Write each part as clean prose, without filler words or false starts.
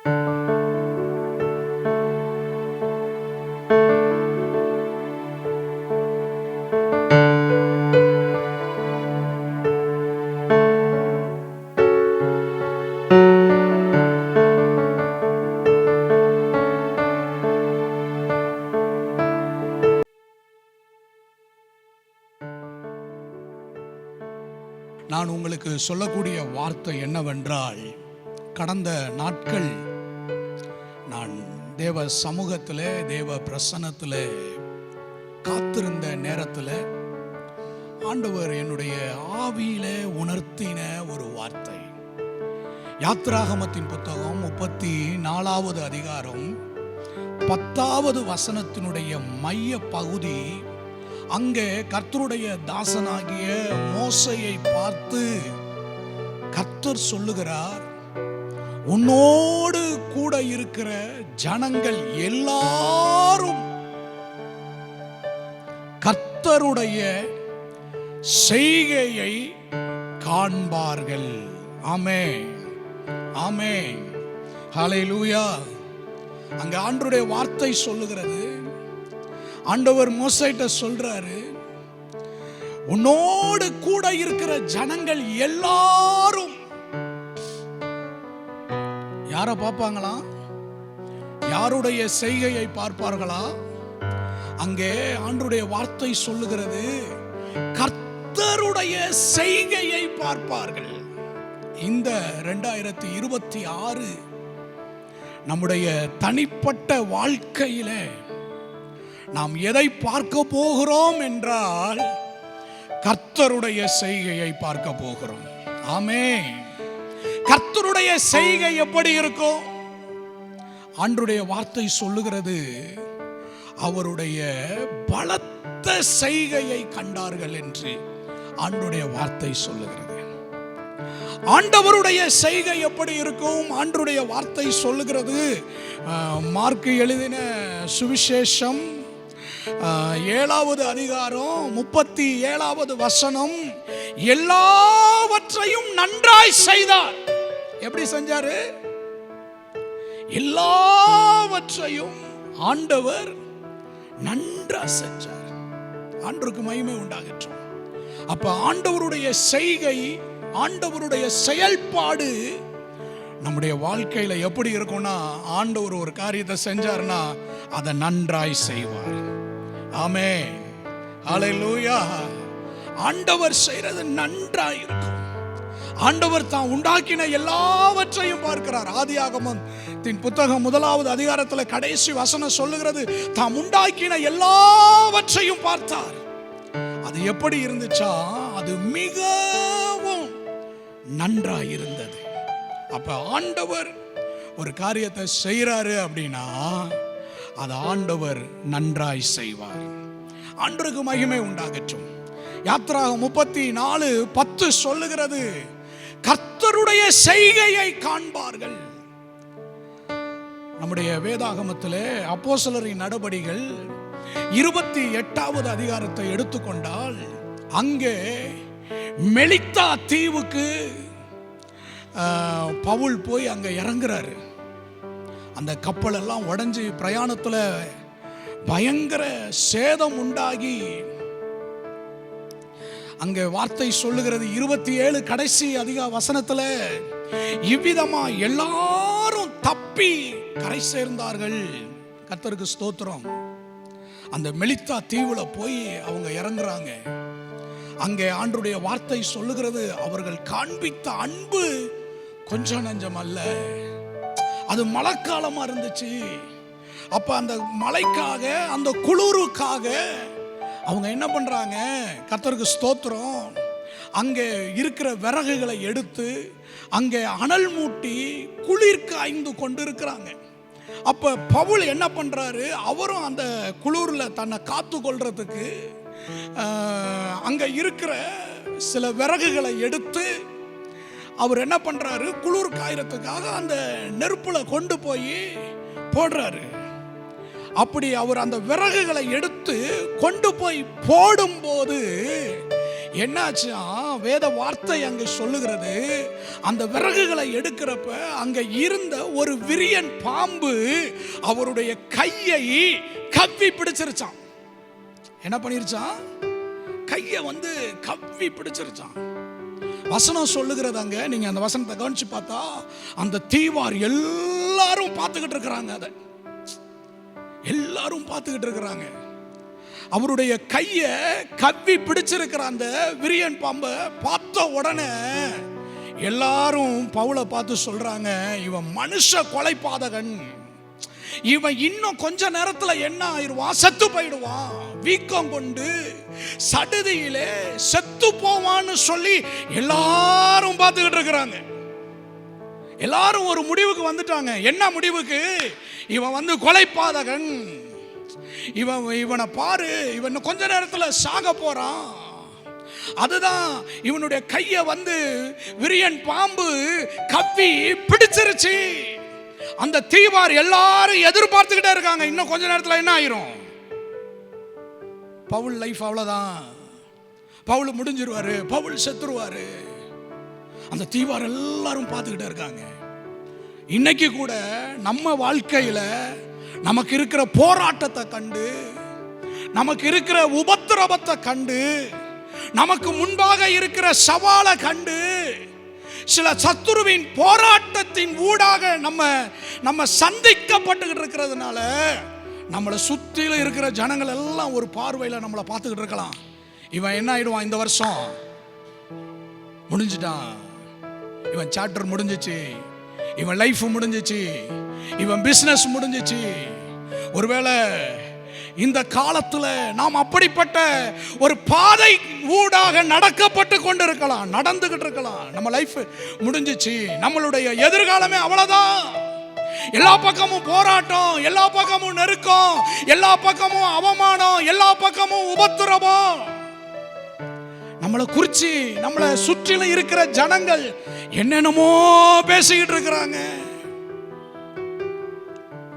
நான் உங்களுக்கு சொல்லக்கூடிய வார்த்தை என்னவென்றால், கடந்த நாட்கள் நான் தேவ சமூகத்தில், தேவ பிரசன்னத்தில் காத்திருந்த நேரத்தில் ஆண்டவர் என்னுடைய ஆவியில உணர்த்தின ஒரு வார்த்தை. யாத்திராகமத்தின் புத்தகம் 34வது அதிகாரம் 10வது வசனத்தினுடைய மைய பகுதி. அங்கே கர்த்தருடைய தாசனாகிய மோசேயை பார்த்து கர்த்தர் சொல்லுகிறார், உன்னோடு கூட இருக்கிற ஜனங்கள் எல்லாரும் கர்த்தருடைய செய்கையை காண்பார்கள். ஆமென், ஆமென், ஹல்லேலூயா. அங்க ஆண்டவருடைய வார்த்தை சொல்லுகிறது, ஆண்டவர் மோசேட்ட சொல்றாரு, உன்னோடு கூட இருக்கிற ஜனங்கள் எல்லாரும் யாரை பார்ப்பாங்களா? யாருடைய செய்கையை பார்ப்பார்களா? அங்கே ஆண்டவருடைய வார்த்தை சொல்லுகிறது, கர்த்தருடைய செய்கையை பார்ப்பார்கள். இந்த 2026 நம்முடைய தனிப்பட்ட வாழ்க்கையில நாம் எதை பார்க்க போகிறோம் என்றால், கர்த்தருடைய செய்கையை பார்க்க போகிறோம். ஆமென். கர்த்தருடைய செய்கை எப்படி இருக்கும்? ஆண்டவருடைய வார்த்தை சொல்லுகிறது, அவருடைய பலத்த செய்கையை கண்டார்கள் என்று ஆண்டவருடைய வார்த்தை சொல்லுகிறது. ஆண்டவருடைய செய்கை எப்படி இருக்கும்? ஆண்டவருடைய வார்த்தை சொல்லுகிறது, மார்க்கு எழுதின சுவிசேஷம் 7வது அதிகாரம் 37வது வசனம், எல்லாவற்றையும் நன்றாய் செய்தார். எப்படி செஞ்சாரு? எல்லாவற்றையும் ஆண்டவர் நன்றா செஞ்சார். ஆண்டவருக்கு மகிமை உண்டாகட்டும். அப்ப ஆண்டவருடைய செய்கை, ஆண்டவருடைய செயல்பாடு நம்முடைய வாழ்க்கையில எப்படி இருக்கும்னா, ஆண்டவர் ஒரு காரியத்தை செஞ்சார்னா அதை நன்றாய் செய்வார். ஆமென், ஹல்லேலூயா. ஆண்டவர் செய்யறது நன்றாய் இருக்கும். ஆண்டவர் தான் உண்டாக்கின எல்லாவற்றையும் பார்க்கிறார். ஆதியாகமத்தின் புத்தகம் 1வது அதிகாரத்தில் கடைசி வசனம் சொல்லுகிறது, தாம் உண்டாக்கின எல்லாவற்றையும் பார்த்தார். அது எப்படி இருந்துச்சா? அது மிகவும் நன்றாய் இருந்தது. அப்ப ஆண்டவர் ஒரு காரியத்தை செய்யறாரு அப்படின்னா, அது ஆண்டவர் நன்றாய் செய்வார். ஆண்டவருக்கு மகிமை உண்டாகட்டும். யாத்திராகமம் 34:10 சொல்லுகிறது, கர்த்தருடைய செய்கையை காண்பார்கள். நம்முடைய வேதாகமத்திலே அப்போஸ்தலரின் நடபடிகள் 28வது அதிகாரத்தை எடுத்துக்கொண்டால், அங்கே மெலித்தா தீவுக்கு பவுல் போய் அங்க இறங்குறாரு. அந்த கப்பல் எல்லாம் உடைஞ்சு பிரயாணத்துல பயங்கர சேதம் உண்டாகி, அங்க வார்த்தை சொல்லுகிறது 27 கடைசி வசனத்துல, இவ்விதமா எல்லாரும் தப்பி கரை சேர்ந்தார்கள். கர்த்தருக்கு ஸ்தோத்திரம். அந்த மெலித்தா தீவுல போய் அவங்க இறங்குறாங்க. அங்கே ஆண்டவருடைய வார்த்தை சொல்லுகிறது, அவர்கள் காண்பித்த அன்பு கொஞ்சம் நஞ்சம் அல்ல. அது மழைக்காலமா இருந்துச்சு. அப்ப அந்த மழைக்காக, அந்த குளிருக்காக அவங்க என்ன பண்றாங்க? கர்த்தருக்கு ஸ்தோத்திரம். அங்கே இருக்கிற விறகுகளை எடுத்து அங்கே அனல் மூட்டி குளிர் காய்ந்து கொண்டு இருக்கிறாங்க. அப்ப பவுல் என்ன பண்றாரு? அவரும் அந்த குளிர்ல தன்னை காத்து கொள்றதுக்கு அங்க இருக்கிற சில விறகுகளை எடுத்து அவர் என்ன பண்றாரு? குளிர் காயறதுக்காக அந்த நெருப்புல கொண்டு போய் போடுறாரு. அப்படி அவர் அந்த விறகுகளை எடுத்து கொண்டு போய் போடும்போது என்னாச்சுன்னா வேத வார்த்தை அங்க சொல்லுகிறது, அந்த விறகுகளை எடுக்கிறப்ப அங்க இருந்த ஒரு விரியன் பாம்பு அவருடைய கையை கவ்வி பிடிச்சிருச்சான். என்ன பண்ணிருச்சான்? கையை கவ்வி பிடிச்சிருச்சான். வசனம் சொல்லுகிறது அங்க, நீங்க அந்த வசனத்தை கவனிச்சு பார்த்தா அந்த தீவார் எல்லாரும் பார்த்துக்கிட்டு இருக்கிறாங்க. அதை எல்லாரும் பார்த்துக்கிட்டு இருக்கிறாங்க. அவருடைய கையை கவ்வி பிடிச்சிருக்கிற அந்த விரியன் பாம்பை பார்த்த உடனே எல்லாரும் பவுலை பார்த்து சொல்றாங்க, இவன் மனுஷ கொலைபாதகன், இவன் இன்னும் கொஞ்ச நேரத்துல என்ன ஆயிடுவான்? செத்து போயிடுவான், வீக்கம் கொண்டு சடுதியிலே செத்து போவான்னு சொல்லி எல்லாரும் பார்த்துக்கிட்டு இருக்கிறாங்க. எல்லாரும் ஒரு முடிவுக்கு வந்துட்டாங்க. என்ன முடிவுக்கு? இவன் கொலைபாதகன், இவனை பாரு, இவன் கொஞ்ச நேரத்துல சாக போறான். அதுதான் இவனுடைய கையை விரியன் பாம்பு கவ்வி பிடிச்சிருச்சு. அந்த தீவார் எல்லாரும் எதிர்பார்த்துக்கிட்டே இருக்காங்க, இன்னும் கொஞ்ச நேரத்தில் என்ன ஆயிரும்? பவுல் லைஃப் அவ்வளவுதான், பவுல் முடிஞ்சிருவாரு, பவுல் செத்துருவாரு. அந்த தீவார் எல்லாரும் பார்த்துக்கிட்டே இருக்காங்க. இன்னைக்கு கூட நம்ம வாழ்க்கையில நமக்கு இருக்கிற போராட்டத்தை கண்டு, நமக்கு இருக்கிற உபத்திரவத்தை கண்டு, நமக்கு முன்பாக இருக்கிற சவாலை கண்டு, சில சத்துருவின் போராட்டத்தின் ஊடாக நம்ம சந்திக்கப்பட்டுக்கிட்டு இருக்கிறதுனால நம்மளை சுற்றில இருக்கிற ஜனங்கள் எல்லாம் ஒரு பார்வையில் நம்மளை பார்த்துக்கிட்டு இருக்கலாம். இவன் என்ன ஆயிடுவான்? இந்த வருஷம் முடிஞ்சிட்டான், இவன் சாப்டர் முடிஞ்சிச்சு, இவன் லைஃப் முடிஞ்சிச்சு, இவன் பிசினஸ் முடிஞ்சிச்சு. ஒருவேளை இந்த காலத்துல நாம் அப்படிப்பட்ட ஒரு பாதை ஊடாக நடக்கப்பட்டு கொண்டு இருக்கலாம், நடந்துகிட்டு இருக்கலாம். நம்ம லைஃப் முடிஞ்சிச்சு, நம்மளுடைய எதிர்காலமே அவ்வளவுதான். எல்லா பக்கமும் போராட்டம், எல்லா பக்கமும் நெருக்கம், எல்லா பக்கமும் அவமானம், எல்லா பக்கமும் உபத்திரவம். நம்மளை குறிச்சு நம்மளை சுற்றிலும் இருக்கிற ஜனங்கள் என்னென்னமோ பேசிக்கிட்டு இருக்கிறாங்க.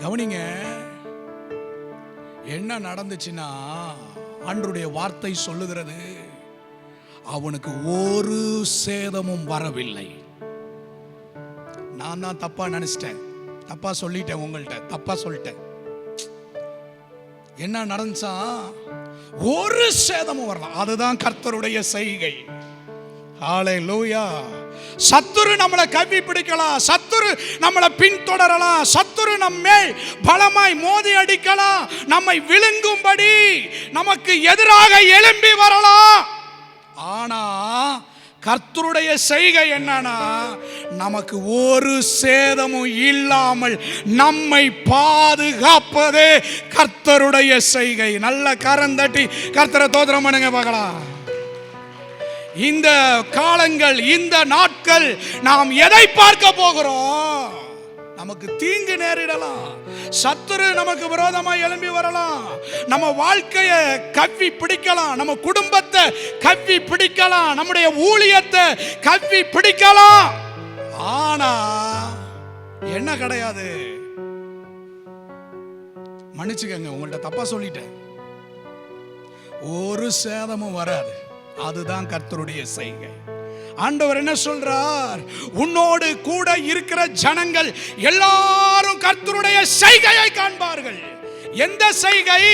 கவனிங்க, என்ன நடந்துச்சுன்னா ஆண்டவருடைய வார்த்தை சொல்லுகிறது, அவனுக்கு ஒரு சேதமும் வரவில்லை. நான் தான் தப்பா நினைச்சிட்டேன், தப்பா சொல்லிட்டேன், உங்கள்கிட்ட தப்பா சொல்லிட்டேன். என்ன நடந்துச்சா? ஒரு சேதமும் வரலாம். அதுதான் கர்த்தருடைய செய்கை. ஹல்லேலூயா. சத்துரு நம்மளை கவ்வி பிடிக்கலாம், சத்துரு நம்மளை பின்தொடரலாம், சத்துரு நம்மை பலமாய் மோதி அடிக்கலாம், நம்மை விழுங்கும்படி நமக்கு எதிராக எழும்பி வரலாம். ஆனா கர்த்தருடைய செய்கை என்னன்னா, நமக்கு ஒரு சேதமும் இல்லாமல் நம்மை பாதுகாப்பதே கர்த்தருடைய செய்கை. நல்ல கரந்தட்டி கர்த்தரை தோத்திரம் பண்ணுங்க பார்க்கலாம். இந்த காலங்கள், இந்த நாட்கள் நாம் எதை பார்க்க போகிறோம்? நமக்கு தீங்கு நேரிடலாம், சத்துரு நமக்கு விரோதமா எழும்பி வரலாம், நம்ம வாழ்க்கையை கவ்வி பிடிக்கலாம், நம்ம குடும்பத்தை கவ்வி பிடிக்கலாம், நம்முடைய ஊழியத்தை கவ்வி பிடிக்கலாம். ஆனா என்ன கிடையாது, மன்னிச்சுக்கங்க உங்கள்ட்ட தப்பா சொல்லிட்டேன், ஒரு சேதமும் வராது. அதுதான் கர்த்தருடைய செய்கை. ஆண்டவர் என்ன சொல்றார்? உன்னோடு கூட இருக்கிற ஜனங்கள் எல்லாரும் கர்த்தருடைய செய்கையை காண்பார்கள். எந்த செய்கை?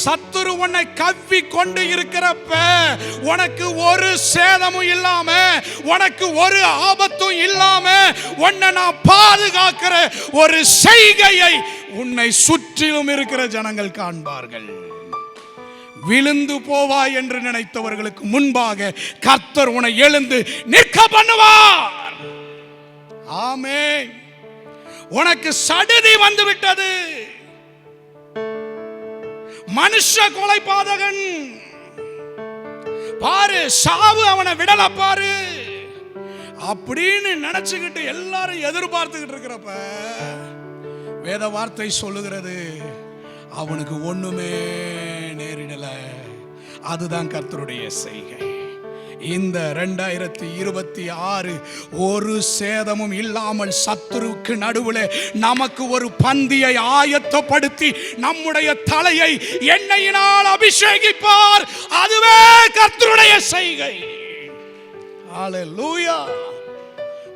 சத்துரு உன்னை கவ்வி கொண்டு இருக்கிறப்ப உனக்கு ஒரு சேதமும் இல்லாம, உனக்கு ஒரு ஆபத்தும் இல்லாம உன்னை நான் பாதுகாக்கிற ஒரு செய்கையை உன்னை சுற்றிலும் இருக்கிற ஜனங்கள் காண்பார்கள். விழுந்து போவாய் என்று நினைத்தவர்களுக்கு முன்பாக கர்த்தர் உன்னை எழுந்து நிற்க பண்ணுவார். ஆமென். உனக்கு சடுதி வந்து விட்டது, மனுஷ கொலைபாதகன் பாரு, சாவு அவனை விடல பாரு அப்படின்னு நினைச்சுக்கிட்டு எல்லாரும் எதிர்பார்த்துக்கிட்டு இருக்கிறப்ப வேத வார்த்தை சொல்லுகிறது, அவனுக்கு ஒண்ணுமே நேரிடல. அதுதான் கர்த்தருடைய செய்கை. இந்த 2026 ஒரு சேதமும் இல்லாமல் சத்துருவுக்கு நடுவில் நமக்கு ஒரு பந்தியை ஆயத்தப்படுத்தி நம்முடைய தலையை எண்ணெயினால் அபிஷேகிப்பார். அதுவே கர்த்தருடைய செய்கை. ஹல்லேலூயா,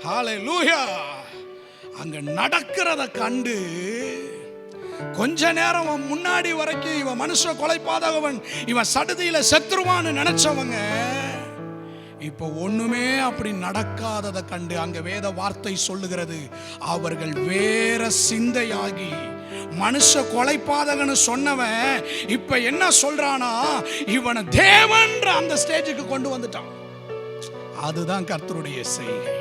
ஹல்லேலூயா. அங்க நடக்கிறத கண்டு கொஞ்ச நேரம் முன்னாடி வரைக்கும் இவன் மனுஷ கொலைபாதகவன், இவன் சடுதியில செத்துருவான்னு நினைச்சவங்க இப்போ ஒண்ணுமே அப்படி நடக்காததை கண்டு அங்க வேத வார்த்தை சொல்லுகிறது, அவர்கள் வேற சிந்தையாகி மனுஷ கொலைபாதகன்னு சொன்னவன் இப்ப என்ன சொல்றானா, இவனை தேவன்ற அந்த ஸ்டேஜுக்கு கொண்டு வந்துட்டான். அதுதான் கர்த்தருடைய செய்கை.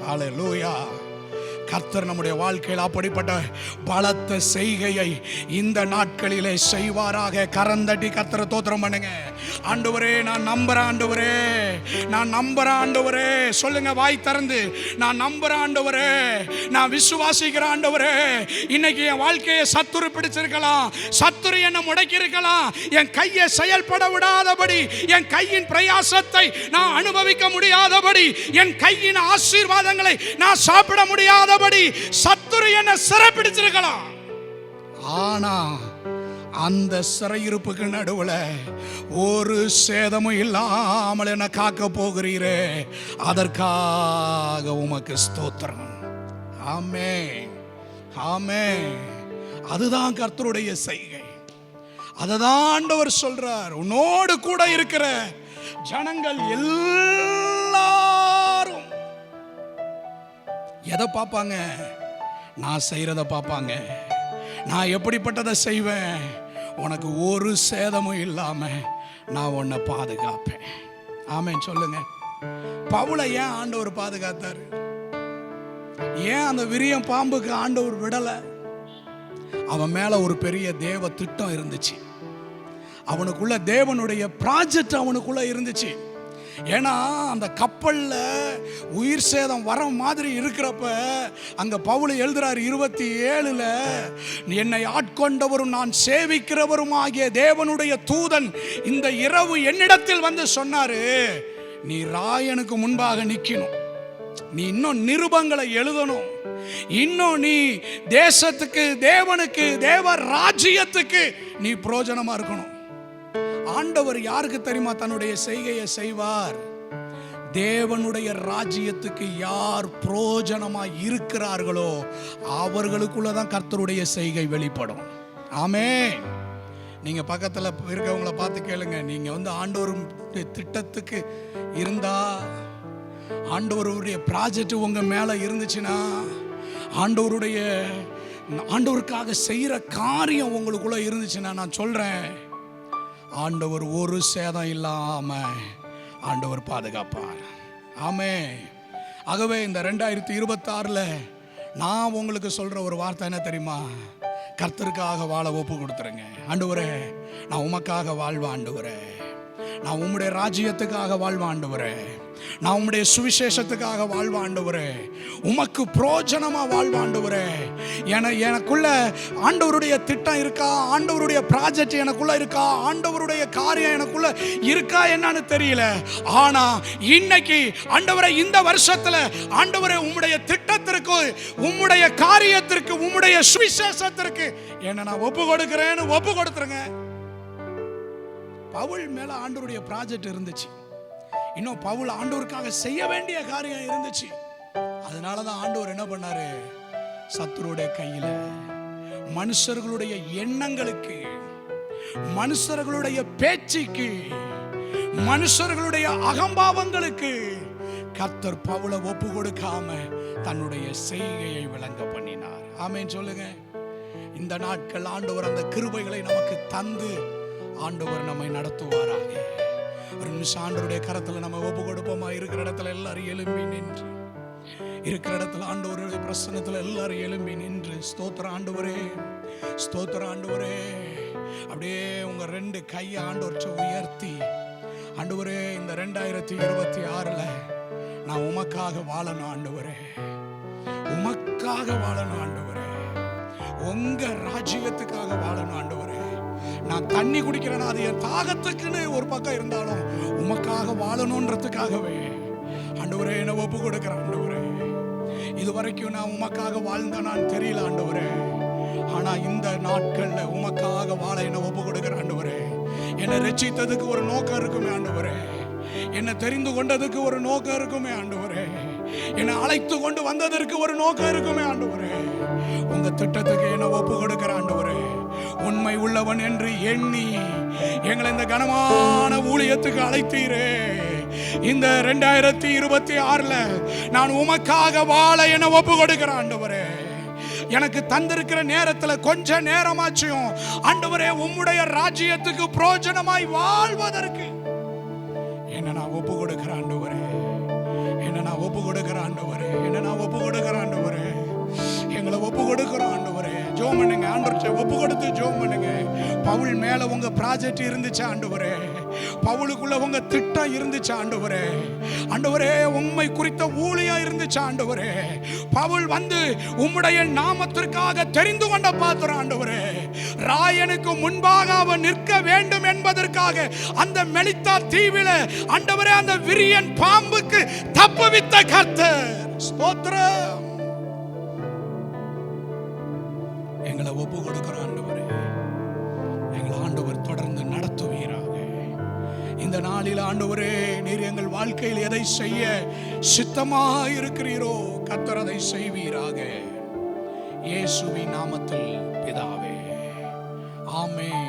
ஹல்லேலூயா. கர்த்தர் நம்முடைய வாழ்க்கையில் அப்படிப்பட்ட பலத்த செய்கையை இந்த நாட்களிலே செய்வாராக. கரந்தட்டி கர்த்தரை தோத்திரம் பண்ணுங்க. ஆண்டவரே நான் நம்புறேன், ஆண்டவரே நான் நம்புறேன், ஆண்டவரே சொல்லுங்க வாய் திறந்து. நான் நம்புறேன் ஆண்டவரே, நான் விசுவாசிக்கிறேன் ஆண்டவரே. இன்னைக்கு என் வாழ்க்கையை சத்துரு பிடிச்சிருக்கலாம், சத்துரு என்னை முடக்கி இருக்கலாம், என் கையை செயல்பட விடாதபடி, என் கையின் பிரயாசத்தை நான் அனுபவிக்க முடியாதபடி, என் கையின் ஆசீர்வாதங்களை நான் சாப்பிட முடியாத சத்துரு என்ன சிறை பிடிச்சிருக்கலாம். ஆனா அந்த சிறையிருப்புக்கு நடுவுல ஒரு சேதமும் இல்லாமல் என்ன காக்க போகிறீரே, அதற்காக உமக்கு ஸ்தோத்திரம். ஆமென், ஆமென். அதுதான் கர்த்தருடைய செய்கை. அததான் ஆண்டவர் சொல்றார், உன்னோடு கூட இருக்கிற ஜனங்கள் எல்லாரும் எதை பார்ப்பாங்க? நான் செய்யறத பார்ப்பாங்க. நான் எப்படிப்பட்டதை செய்வேன்? உனக்கு ஒரு சேதமும் இல்லாம நான் உன்னை பாதுகாப்பேன். ஆமென் சொல்லுங்க. பவுலை ஏன் ஆண்டவர் பாதுகாத்தாரு? ஏன் அந்த விரியன் பாம்புக்கு ஆண்டவர் விடல? அவன் மேல ஒரு பெரிய தேவ திட்டம் இருந்துச்சு. அவனுக்குள்ள தேவனுடைய ப்ராஜெக்ட் அவனுக்குள்ள இருந்துச்சு. ஏன்னா அந்த கப்பல்ல உயிர் சேதம் வர மாதிரி இருக்கிறப்ப அங்க பவுல் எழுதுறாரு 27ல, என்னை ஆட்கொண்டவரும் நான் சேவிக்கிறவரும் ஆகிய தேவனுடைய தூதன் இந்த இரவு என்னிடத்தில் வந்து சொன்னாரு, நீ ராயனுக்கு முன்பாக நிக்கணும், நீ இன்னும் நிருபங்களை எழுதணும், இன்னும் நீ தேசத்துக்கு, தேவனுக்கு, தேவ ராஜ்யத்துக்கு நீ பிரயோஜனமா இருக்கணும். ஆண்டவர் யாருக்கு தெரியுமா தன்னுடைய செய்கையை செய்வார்? தேவனுடைய ராஜ்யத்துக்கு யார் பிரயோஜனமா இருக்கிறார்களோ அவர்களுக்குள்ளதான் கர்த்தருடைய செய்கை வெளிப்படும். ஆமென். நீங்க பக்கத்துல இருக்கவங்கள பார்த்து கேளுங்க, நீங்க ஆண்டவருடைய திட்டத்துக்கு இருந்தா, ஆண்டவருடைய ப்ராஜெக்ட் உங்க மேல இருந்துச்சுன்னா, ஆண்டவருக்காக செய்யற காரியம் உங்களுக்குள்ள இருந்துச்சுன்னா, நான் சொல்றேன், ஆண்டவர் ஒரு சேதம் இல்லாம ஆண்டவர் பாதுகாப்பார். ஆமென். ஆகவே இந்த 2026ல நான் உங்களுக்கு சொல்ற ஒரு வார்த்தை என்ன தெரியுமா? கர்த்தருக்காக வாழ ஒப்பு கொடுத்துருங்க. ஆண்டவரே நான் உமக்காக வாழ்வேன், ஆண்டவரே நான் உம்முடைய ராஜ்யத்துக்காக வாழ்வேன், ஆண்டவரே நான் உம்முடைய சுவிசேஷத்துக்காக வாழ்வேன், ஆண்டவரே உமக்கு பிரயோஜனமா வாழ்வேன், ஆண்டவரே. எனக்குள்ள ஆண்டவருடைய திட்டம் இருக்கா? ஆண்டவருடைய ப்ராஜெக்ட் எனக்குள்ள இருக்கா? ஆண்டவருடைய காரியம் எனக்குள்ள இருக்கா என்னன்னு தெரியல. ஆனா இன்னைக்கு ஆண்டவரே, இந்த வருஷத்துல ஆண்டவரே உம்முடைய திட்டத்திற்கு, உம்முடைய காரியத்திற்கு, உம்முடைய சுவிசேஷத்திற்கு என்ன நான் ஒப்பு கொடுக்கிறேன்னு ஒப்பு கொடுத்துருங்க. பவுல் மேல ஆண்டவருடைய ப்ராஜெக்ட் இருந்துச்சு. இன்னும் பவுல் ஆண்டவருக்காக செய்ய வேண்டிய காரியம் இருந்துச்சு. அதனாலதான் ஆண்டவர் என்ன பண்ணாரு? சத்துருடைய கையில மனுஷர்களுடைய எண்ணங்களுக்கு, மனுஷர்களுடைய பேச்சுக்கு, மனுஷர்களுடைய அகம்பாவங்களுக்கு கர்த்தர் பவுலை ஒப்பு கொடுக்காம தன்னுடைய செய்கையை விளங்க பண்ணினார். ஆமென் சொல்லுங்க. இந்த நாட்கள் ஆண்டவர் அந்த கிருபைகளை நமக்கு தந்து ஆண்டவர் நம்மை நடத்துவாராக. ஒரு நிமிஷம் ஆண்டவருடைய கரத்துல நம்ம ஒப்பு கொடுப்போமா? இருக்கிற இடத்துல எல்லாரும் எழும்பி நின்று, இருக்கிற இடத்துல ஆண்டவருடைய பிரசன்னத்துல எல்லாரும் எழும்பி நின்று, ஸ்தோத்திரம் ஆண்டவரே, ஸ்தோத்திரம் ஆண்டவரே. அப்படியே உங்க 2 கையை ஆண்டவர்கிட்ட உயர்த்தி, ஆண்டவரே இந்த 2026ல நான் உமக்காக வாழணும் ஆண்டவரே, உமக்காக வாழணும் ஆண்டவரே, உங்க ராஜ்யத்துக்காக வாழணும் ஆண்டவரே. நான் தண்ணி குடிக்கிறேன்னா அது என் தாகத்துக்குன்னு ஒரு பக்கம் இருந்தாலும் உமக்காக வாழணுன்றதுக்காகவே ஆண்டவரே என்னை ஒப்பு கொடுக்கிறேன். ஆண்டவரே, இது வரைக்கும் நான் உமக்காக வாழ்ந்த நான் தெரியல ஆண்டவரே, ஆனா இந்த நாட்கள்ல உமக்காக வாழ என்னை ஒப்பு கொடுக்கிறேன். ஆண்டவரே, என்னை ரட்சித்ததுக்கு ஒரு நோக்கம் இருக்குமே ஆண்டவரே, என்னை தெரிந்து கொண்டதுக்கு ஒரு நோக்கம் இருக்குமே ஆண்டவரே, என்னை அழைத்து கொண்டு வந்ததற்கு ஒரு நோக்கம் இருக்குமே ஆண்டவரே, உங்க திட்டத்துக்கு என்னை ஒப்பு கொடுக்கிற ஆண்டவரே, உண்மை உள்ளவன் என்று எண்ணி எங்களை இந்த கனமான ஊழியத்துக்கு அழைத்தீரே. இந்த 2026ல நான் உமக்காக வாழ என்னை ஒப்பு கொடுக்கிற ஆண்டவரே, எனக்கு தந்திருக்கிற நேரத்துல கொஞ்ச நேரமாச்சும் ஆண்டவரே உம்முடைய ராஜ்யத்துக்கு பிரயோஜனமாய் வாழ்வதற்கு என்ன நான் ஒப்பு கொடுக்கிற ஆண்டவரே, என்ன நான் ஒப்பு கொடுக்கிற ஆண்டவரே, என்ன நான் ஒப்பு கொடுக்கிற ஆண்டவரே, எங்களை ஒப்பு கொடுக்கிற ஆண்டவரே. ஜெபம் பண்ணுங்க, ஆண்டவரே ஒப்பு கொடுத்து ஜெபம் பண்ணுங்க. பவுல் மேல உங்க ப்ராஜெக்ட் இருந்துச்சு ஆண்டவரே, பவுலுக்குள்ள உங்க திட்டம் இருந்துச்சு ஆண்டவரே, ஆண்டவரே உம்மை குறித்த ஊழியம் இருந்துச்சு ஆண்டவரே. பவுல் வந்து உம்முடைய நாமத்திற்காக தெரிந்து கொண்ட பாத்திரம் ஆண்டவரே, ராயனுக்கு முன்பாக அவன் நிற்க வேண்டும் என்பதற்காக அந்த மெலித்தா தீவில ஆண்டவரே அந்த விரியன் பாம்புக்கு தப்புவித்த கர்த்தர் ஸ்தோத்திரம். எங்களை ஒப்பு கொடுக்கிற ஆண்டவரே, எங்களை ஆண்டவர் தொடர்ந்து நடத்துவீராக. இந்த நாளில் ஆண்டவரே நீர் எங்கள் வாழ்க்கையில் எதை செய்ய சித்தமாக இருக்கிறீரோ கர்த்தர் அதை செய்வீராக. இயேசுவின் நாமத்தில் பிதாவே, ஆமென்.